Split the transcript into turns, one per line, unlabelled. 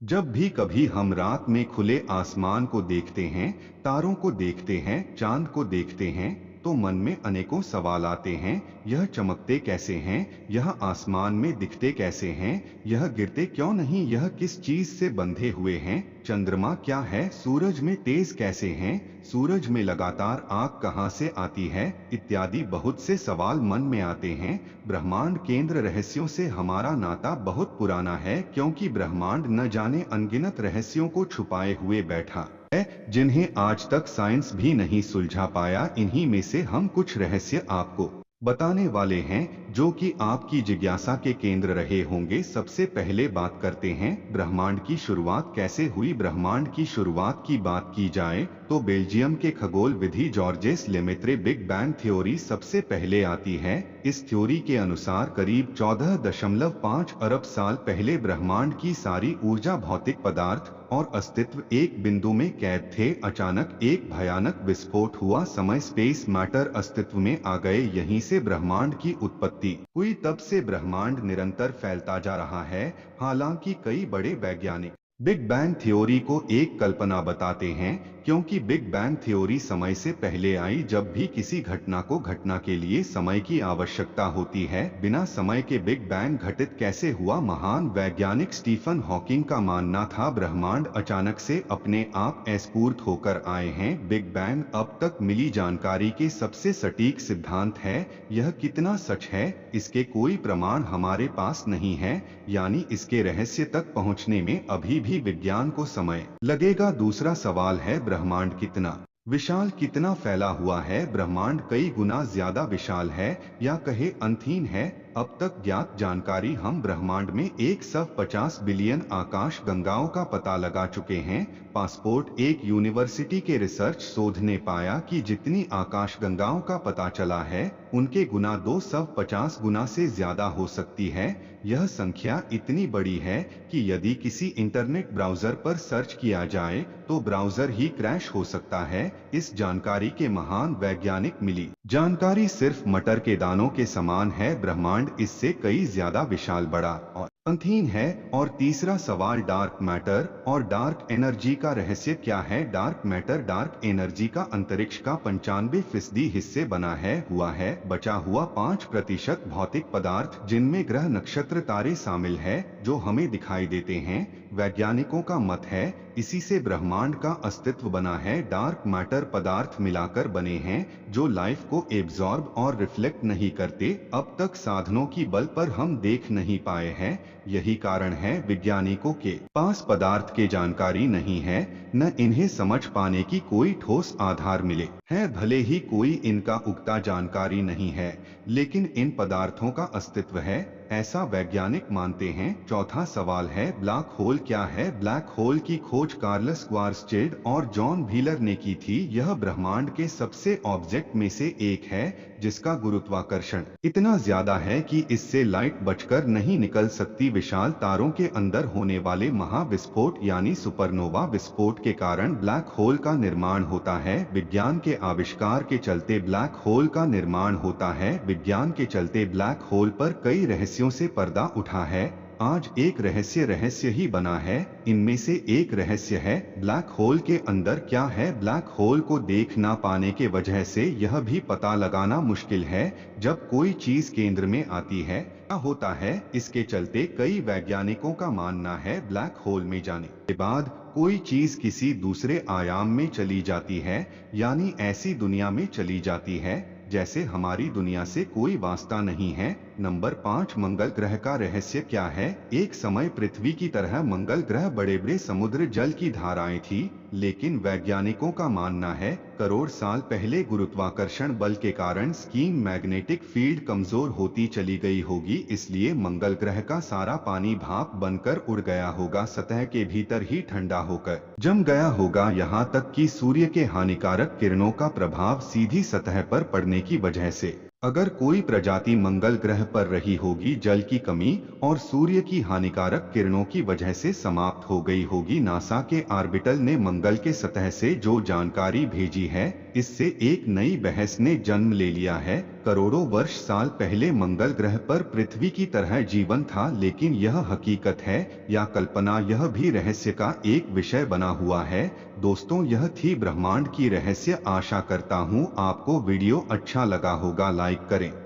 जब भी कभी हम रात में खुले आसमान को देखते हैं, तारों को देखते हैं, चांद को देखते हैं, तो मन में अनेकों सवाल आते हैं। यह चमकते कैसे हैं? यह आसमान में दिखते कैसे हैं? यह गिरते क्यों नहीं? यह किस चीज से बंधे हुए हैं? चंद्रमा क्या है? सूरज में तेज कैसे हैं? सूरज में लगातार आग कहाँ से आती है? इत्यादि बहुत से सवाल मन में आते हैं। ब्रह्मांड केंद्र रहस्यों से हमारा नाता बहुत पुराना है, क्योंकि ब्रह्मांड न जाने अनगिनत रहस्यों को छुपाए हुए बैठा है, जिन्हें आज तक साइंस भी नहीं सुलझा पाया। इन्हीं में से हम कुछ रहस्य आपको बताने वाले हैं, जो कि आपकी जिज्ञासा के केंद्र रहे होंगे। सबसे पहले बात करते हैं ब्रह्मांड की शुरुआत कैसे हुई। ब्रह्मांड की शुरुआत की बात की जाए तो बेल्जियम के खगोल विधि Georges Lemaitre big bang theory सबसे पहले आती है। इस थ्योरी के अनुसार करीब 14.5 अरब साल पहले ब्रह्मांड की सारी ऊर्जा, भौतिक पदार्थ और अस्तित्व एक बिंदु में कैद थे। अचानक एक भयानक विस्फोट हुआ, समय स्पेस मैटर अस्तित्व में आ गए। यहीं से ब्रह्मांड की उत्पत्ति हुई। तब से ब्रह्मांड निरंतर फैलता जा रहा है। हालांकि कई बड़े वैज्ञानिक बिग बैंग थ्योरी को एक कल्पना बताते हैं, क्योंकि बिग बैंग थ्योरी समय से पहले आई। जब भी किसी घटना को घटना के लिए समय की आवश्यकता होती है, बिना समय के बिग बैंग घटित कैसे हुआ? महान वैज्ञानिक स्टीफन हॉकिंग का मानना था ब्रह्मांड अचानक से अपने आप अस्फूर्त होकर आए हैं। बिग बैंग अब तक मिली जानकारी के सबसे सटीक सिद्धांत है। यह कितना सच है, इसके कोई प्रमाण हमारे पास नहीं है, यानी इसके रहस्य तक पहुंचने में अभी भी विज्ञान को समय लगेगा। दूसरा सवाल है ब्रह्मांड कितना विशाल, कितना फैला हुआ है? ब्रह्मांड कई गुना ज्यादा विशाल है, या कहे अनंतहीन है। अब तक ज्ञात जानकारी हम ब्रह्मांड में 150 बिलियन आकाश गंगाओं का पता लगा चुके हैं। पासपोर्ट एक यूनिवर्सिटी के रिसर्च शोध ने पाया कि जितनी आकाश गंगाओं का पता चला है, उनके गुना 250 गुना से ज्यादा हो सकती है। यह संख्या इतनी बड़ी है कि यदि किसी इंटरनेट ब्राउजर पर सर्च किया जाए तो ब्राउजर ही क्रैश हो सकता है। इस जानकारी के महान वैज्ञानिक मिली जानकारी सिर्फ मटर के दानों के समान है। ब्रह्मांड इससे कई ज्यादा विशाल, बड़ा और अनंतहीन है। और तीसरा सवाल डार्क मैटर और डार्क एनर्जी का रहस्य क्या है? डार्क मैटर डार्क एनर्जी का अंतरिक्ष का 95% हिस्से बना हुआ है। बचा हुआ 5% भौतिक पदार्थ, जिनमें ग्रह, नक्षत्र, तारे शामिल है, जो हमें दिखाई देते हैं। वैज्ञानिकों का मत है इसी से ब्रह्मांड का अस्तित्व बना है। डार्क मैटर पदार्थ मिलाकर बने हैं जो लाइफ को एब्जॉर्ब और रिफ्लेक्ट नहीं करते। अब तक साधनों की बल पर हम देख नहीं पाए हैं। यही कारण है वैज्ञानिकों के पास पदार्थ के जानकारी नहीं है, न इन्हें समझ पाने की कोई ठोस आधार मिले है। भले ही कोई इनका उगता जानकारी नहीं है, लेकिन इन पदार्थों का अस्तित्व है, ऐसा वैज्ञानिक मानते हैं। चौथा सवाल है ब्लैक होल क्या है? ब्लैक होल की खोज कार्लस क्वार्सचेड और जॉन व्हीलर ने की थी। यह ब्रह्मांड के सबसे ऑब्जेक्ट में से एक है जिसका गुरुत्वाकर्षण इतना ज्यादा है कि इससे लाइट बचकर नहीं निकल सकती। विशाल तारों के अंदर होने वाले महाविस्फोट यानी सुपरनोवा विस्फोट के कारण ब्लैक होल का निर्माण होता है। विज्ञान के आविष्कार के चलते ब्लैक होल का निर्माण होता है। विज्ञान के चलते ब्लैक होल पर कई रहस्यों से पर्दा उठा है। आज एक रहस्य ही बना है। इनमें से एक रहस्य है ब्लैक होल के अंदर क्या है। ब्लैक होल को देख ना पाने के वजह से यह भी पता लगाना मुश्किल है जब कोई चीज केंद्र में आती है क्या होता है। इसके चलते कई वैज्ञानिकों का मानना है ब्लैक होल में जाने के बाद कोई चीज किसी दूसरे आयाम में चली जाती है, यानी ऐसी दुनिया में चली जाती है जैसे हमारी दुनिया से कोई वास्ता नहीं है। नंबर 5 मंगल ग्रह का रहस्य क्या है? एक समय पृथ्वी की तरह मंगल ग्रह बड़े बड़े समुद्र जल की धाराएं थी, लेकिन वैज्ञानिकों का मानना है करोड़ साल पहले गुरुत्वाकर्षण बल के कारण स्कीम मैग्नेटिक फील्ड कमजोर होती चली गई होगी, इसलिए मंगल ग्रह का सारा पानी भाप बनकर उड़ गया होगा, सतह के भीतर ही ठंडा होकर जम गया होगा। यहाँ तक कि सूर्य के हानिकारक किरणों का प्रभाव सीधी सतह पर पड़ने की वजह से अगर कोई प्रजाति मंगल ग्रह पर रही होगी, जल की कमी और सूर्य की हानिकारक किरणों की वजह से समाप्त हो गई होगी। नासा के ऑर्बिटल ने मंगल के सतह से जो जानकारी भेजी है, इससे एक नई बहस ने जन्म ले लिया है। करोड़ों वर्ष साल पहले मंगल ग्रह पर पृथ्वी की तरह जीवन था, लेकिन यह हकीकत है या कल्पना, यह भी रहस्य का एक विषय बना हुआ है। दोस्तों, यह थी ब्रह्मांड की रहस्य। आशा करता हूँ आपको वीडियो अच्छा लगा होगा। लाइक करें।